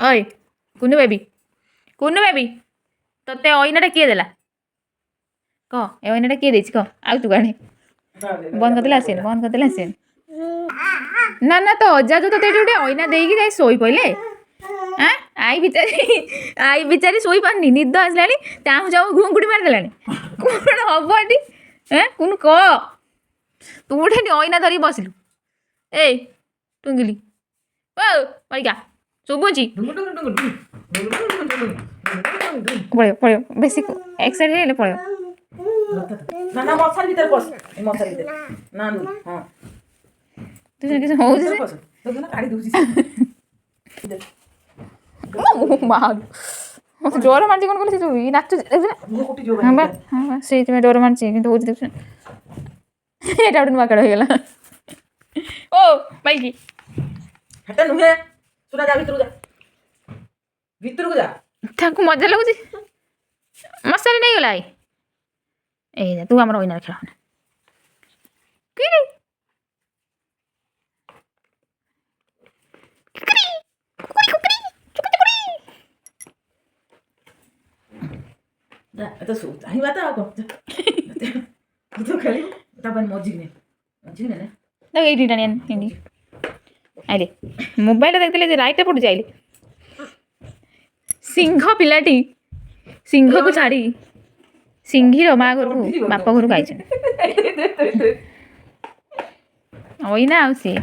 ओए कुन्नू बेबी तोते अइनाटा किए देला कह ए अइनाटा किए देछि कह आउ तू गाणी बंद करदेला आसेन ना ना तो अजा तो तोते गोटे अइना देइकी जाई सोई पइले हाँ आई बिचारी सोई पारनी निद आसलानी ताहु जाऊ घुंकुड़ी मारदेलानी कौन हम एटी कुन्नू कह तू गोटे अइना धरी बसिलु ए टुंगिली ओ मारिका शुभुची पड़ो बेसी एक्साइटेड हेले पड़ो ना मशारी भीतर पस मशारी भीतर ना हां तू किस हो जे तो ना काढी दूची मार मत डोर मारची कोन कोन से नाच कुटी जो हां बा से डोर मारची किंतु होजी देखु एटा उठन माकड़ हो गेला ओ माइकी हटा नुहे सुना जा भीतर को जा ताको मजा लागुची मसारी नहीं गला ए तू हमर ओइना खेला की रे तो सो ही बात आ को तो खाली तबन मजिने ना तो एटी टानियन एनी आइले मोबाइल देखते जे राइट पड़ जाइले सिंह पिलाटी सिंह को छाड़ी सिंघीर माँ घर को बाप घर को आई ओइना आउ सी